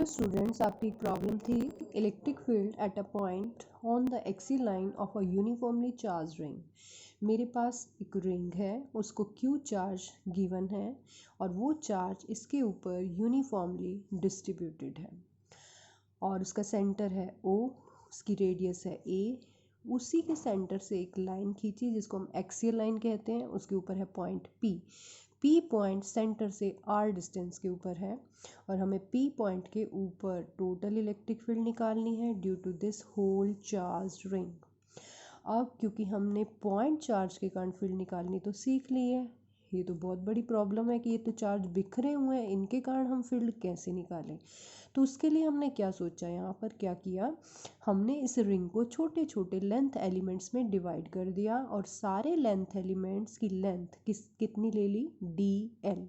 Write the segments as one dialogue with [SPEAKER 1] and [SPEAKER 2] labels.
[SPEAKER 1] Hello students, आपकी एक problem थी electric field at a point on the axial line of a uniformly charge ring. मेरे पास एक रिंग है, उसको क्यू चार्ज गिवन है और वो चार्ज इसके ऊपर यूनिफॉर्मली डिस्ट्रीब्यूटेड है और उसका सेंटर है ओ, उसकी रेडियस है ए। उसी के सेंटर से एक लाइन खींची जिसको हम एक्सियल लाइन कहते हैं, उसके ऊपर है पॉइंट पी पॉइंट सेंटर से आर डिस्टेंस के ऊपर है और हमें पी पॉइंट के ऊपर टोटल इलेक्ट्रिक फील्ड निकालनी है due to this whole charge ring. अब क्योंकि हमने पॉइंट चार्ज के कारण फील्ड निकालनी तो सीख ली है, ये तो बहुत बड़ी प्रॉब्लम है कि ये तो चार्ज बिखरे हुए हैं, इनके कारण हम फील्ड कैसे निकालें। तो उसके लिए हमने क्या सोचा, यहाँ पर क्या किया, हमने इस रिंग को छोटे छोटे लेंथ एलिमेंट्स में डिवाइड कर दिया और सारे लेंथ एलिमेंट्स की लेंथ कितनी ले ली, DL।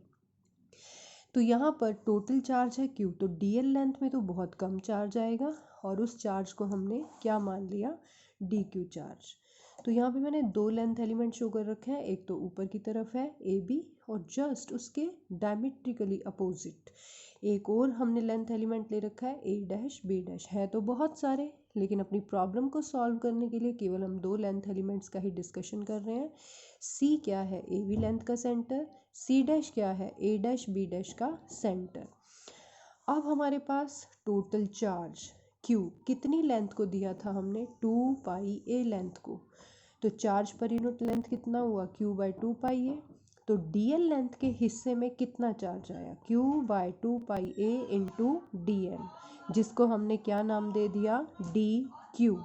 [SPEAKER 1] तो यहाँ पर टोटल चार्ज है Q, तो DL लेंथ में तो बहुत कम चार्ज आएगा और उस चार्ज को हमने क्या मान लिया, DQ चार्ज। तो यहाँ पे मैंने दो लेंथ एलिमेंट शो कर रखे हैं, एक तो ऊपर की तरफ है AB और जस्ट उसके डायमेट्रिकली अपोजिट एक और हमने लेंथ एलिमेंट ले रखा है A' B'। है तो बहुत सारे, लेकिन अपनी प्रॉब्लम को सॉल्व करने के लिए केवल हम दो लेंथ एलिमेंट्स का ही डिस्कशन कर रहे हैं। C क्या है, AB लेंथ का सेंटर, C' क्या है, A', B' का सेंटर। अब हमारे पास टोटल चार्ज Q कितनी लेंथ को दिया था हमने, 2πA लेंथ को, तो चार्ज पर यूनिट लेंथ कितना हुआ, Q/2πA। तो DL लेंथ के हिस्से में कितना चार्ज आया, Q/2πA इंटू DL, जिसको हमने क्या नाम दे दिया, DQ।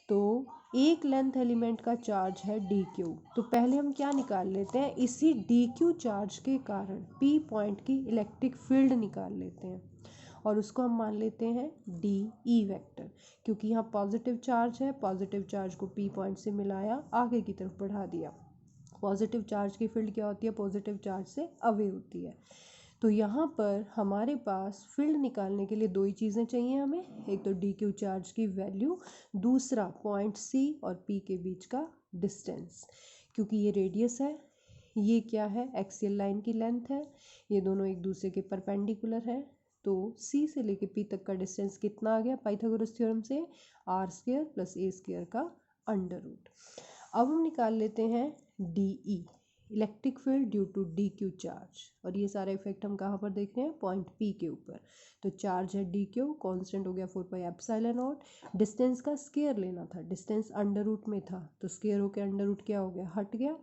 [SPEAKER 1] तो एक लेंथ एलिमेंट का चार्ज है DQ, तो पहले हम क्या निकाल लेते हैं, इसी DQ चार्ज के कारण P पॉइंट की इलेक्ट्रिक फील्ड निकाल लेते हैं और उसको हम मान लेते हैं DE वेक्टर, क्योंकि यहाँ पॉजिटिव चार्ज है, पॉजिटिव चार्ज को P पॉइंट से मिलाया, आगे की तरफ बढ़ा दिया। पॉजिटिव चार्ज की फील्ड क्या होती है, पॉजिटिव चार्ज से अवे होती है। तो यहाँ पर हमारे पास फील्ड निकालने के लिए दो ही चीज़ें चाहिए हमें, एक तो DQ चार्ज की वैल्यू, दूसरा पॉइंट C और P के बीच का डिस्टेंस। क्योंकि ये रेडियस है, ये क्या है, एक्सियल लाइन की लेंथ है, ये दोनों एक दूसरे के परपेंडिकुलर है, तो C से लेके P तक का डिस्टेंस कितना आ गया, पाइथागोरस थ्योरम से r² + a² का अंडर रूट। अब हम निकाल लेते हैं DE, electric field due to DQ charge, और ये सारा इफेक्ट हम कहाँ पर देख रहे हैं, पॉइंट P के ऊपर। तो चार्ज है DQ, कांस्टेंट हो गया 4πε0, डिस्टेंस का स्क्वायर लेना था, डिस्टेंस अंडर रूट में था तो स्क्वायर होकर अंडर रूट क्या हो गया, हट गया।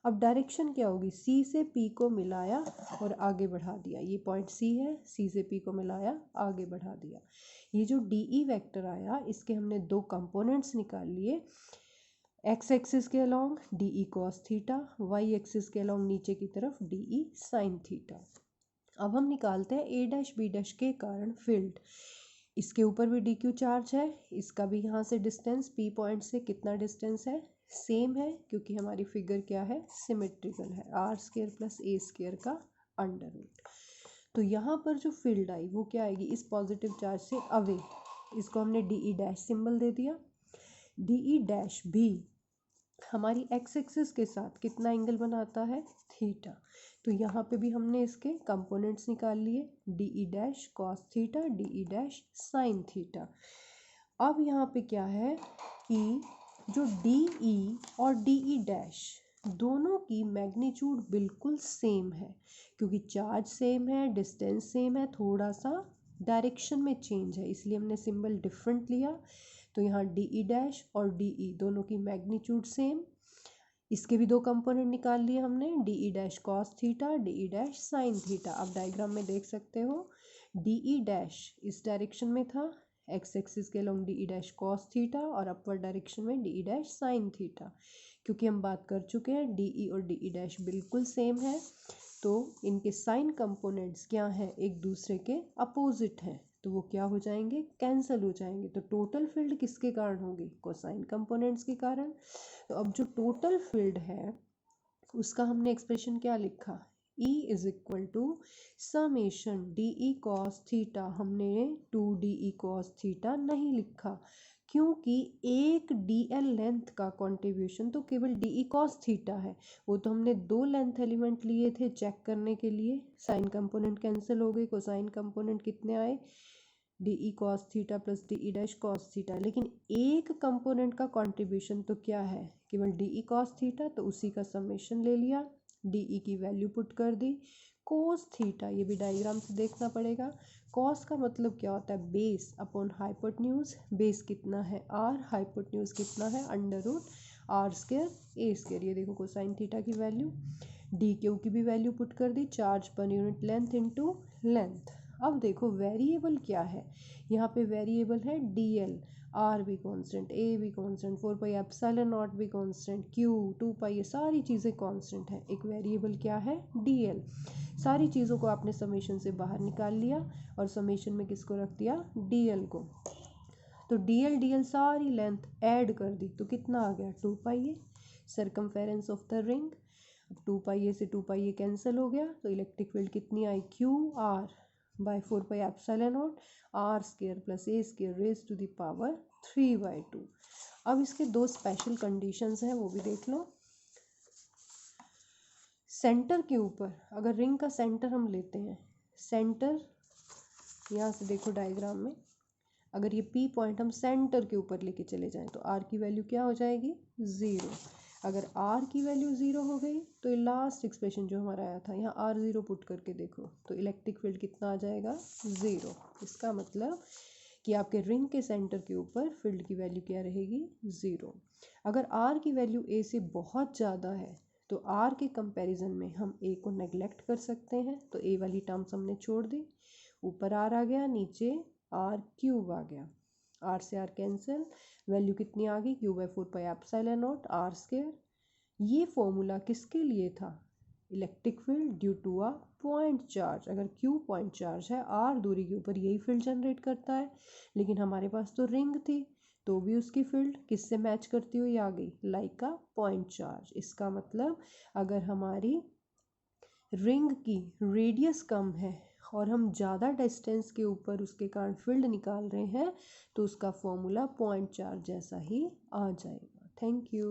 [SPEAKER 1] अब डायरेक्शन क्या होगी, C से P को मिलाया और आगे बढ़ा दिया, ये पॉइंट C है, C से P को मिलाया, आगे बढ़ा दिया। ये जो DE वेक्टर आया, इसके हमने दो कंपोनेंट्स निकाल लिए, एक्स एक्सिस के along DE cos theta, y axis के अलॉन्ग नीचे की तरफ DE sin थीटा। अब हम निकालते हैं A', B' के कारण फील्ड। इसके ऊपर भी DQ चार्ज है, इसका भी यहाँ से डिस्टेंस P पॉइंट से कितना डिस्टेंस है, सेम है, क्योंकि हमारी फिगर क्या है, सिमेट्रिकल है, r² + a² का अंडर रूट। तो यहाँ पर जो फील्ड आई वो क्या आएगी, इस पॉजिटिव चार्ज से अवे, इसको हमने DE' सिंबल दे दिया। DE' भी हमारी एक्स एक्सिस के साथ कितना एंगल बनाता है, थीटा। तो यहाँ पे भी हमने इसके कंपोनेंट्स निकाल लिए, DE' cos theta, DE' sin theta. अब यहाँ पे क्या है कि जो DE और DE' दोनों की मैग्नीट्यूड बिल्कुल सेम है, क्योंकि चार्ज सेम है, डिस्टेंस सेम है, थोड़ा सा डायरेक्शन में चेंज है, इसलिए हमने सिंबल डिफरेंट लिया। तो यहाँ DE' और DE दोनों की मैग्नीट्यूड सेम, इसके भी दो कंपोनेंट निकाल लिए हमने, DE' cos theta, DE' sin theta. अब डायग्राम में देख सकते हो, DE' इस डायरेक्शन में था, एक्स एक्सिस के लॉन्ग DE' cos थीटा और अपवर्ड डायरेक्शन में DE' sin थीटा। क्योंकि हम बात कर चुके हैं DE और DE' बिल्कुल सेम है, तो इनके साइन कंपोनेंट्स क्या हैं, एक दूसरे के अपोजिट हैं, तो वो क्या हो जाएंगे, कैंसिल हो जाएंगे। तो टोटल फील्ड किसके कारण होगी, कोसाइन कंपोनेंट्स के कारण। तो अब जो टोटल फील्ड है उसका हमने एक्सप्रेशन क्या लिखा, E = summation DE cos theta, हमने 2DE cos थीटा नहीं लिखा, क्योंकि एक dl लेंथ का कंट्रीब्यूशन तो केवल de cos थीटा है। वो तो हमने 2 लेंथ एलिमेंट लिए थे चेक करने के लिए, साइन कंपोनेंट कैंसिल हो गए, कोसाइन कंपोनेंट कितने आए, de cos theta plus de dash cos theta. लेकिन एक कंपोनेंट का कंट्रीब्यूशन तो क्या है, केवल de cos थीटा, तो उसी का समेशन ले लिया, de की वैल्यू पुट कर दी। cos थीटा, ये भी डायग्राम से देखना पड़ेगा। cos का मतलब क्या होता है, बेस अपॉन हाइपोटेन्यूज। बेस कितना है r, हाइपोटेन्यूज कितना है under root r square a square. ये देखो कोसाइन थीटा की वैल्यू, डी क्यू की भी वैल्यू पुट कर दी, charge per unit length into length. अब देखो वेरिएबल क्या है, यहाँ पे वेरिएबल है dl, r भी कांस्टेंट, a भी कांस्टेंट, 4 पाई एप्सिलॉन नॉट भी कांस्टेंट, q 2 पाई, ये सारी चीज़ें कांस्टेंट है। एक वेरिएबल क्या है, dl। सारी चीज़ों को आपने समेशन से बाहर निकाल लिया और समेशन में किसको रख दिया, dl को। तो dl सारी लेंथ ऐड कर दी तो कितना आ गया, 2 पाई, सरकमफेरेंस ऑफ द रिंग। अब 2 पाई से 2 पाई कैंसिल हो गया, तो इलेक्ट्रिक फील्ड कितनी आई, q r by 4 pi epsilon naught r square plus a square raise to the power 3/2। अब इसके दो स्पेशल कंडीशंस हैं, वो भी देख लो। सेंटर के ऊपर, अगर रिंग का सेंटर हम लेते हैं, सेंटर यहाँ से देखो डायग्राम में, अगर ये P पॉइंट हम सेंटर के ऊपर लेके चले जाएं तो R की वैल्यू क्या हो जाएगी, 0। अगर R की वैल्यू 0 हो गई तो ये लास्ट एक्सप्रेशन जो हमारा आया था, यहाँ R0 पुट करके देखो तो इलेक्ट्रिक फील्ड कितना आ जाएगा, 0। इसका मतलब कि आपके रिंग के सेंटर के ऊपर फील्ड की वैल्यू क्या रहेगी, 0। अगर R की वैल्यू A से बहुत ज़्यादा है तो R के कंपैरिजन में हम A को नेग्लेक्ट कर सकते हैं, तो A वाली टर्म्स हमने छोड़ दी, ऊपर R आ गया, नीचे R क्यूब आ गया, R से R कैंसिल, वैल्यू कितनी आ गई, q by 4 pi epsilon naught R square. ये फॉर्मूला किसके लिए था, electric field due to a point charge. अगर Q पॉइंट चार्ज है, R दूरी के ऊपर यही फील्ड जनरेट करता है, लेकिन हमारे पास तो रिंग थी तो भी उसकी फील्ड किससे मैच करती हुई आ गई, लाइक अ पॉइंट चार्ज। इसका मतलब अगर हमारी रिंग की रेडियस कम है और हम ज़्यादा डिस्टेंस के ऊपर उसके कारण फील्ड निकाल रहे हैं तो उसका फॉर्मूला पॉइंट चार्ज जैसा ही आ जाएगा। Thank you.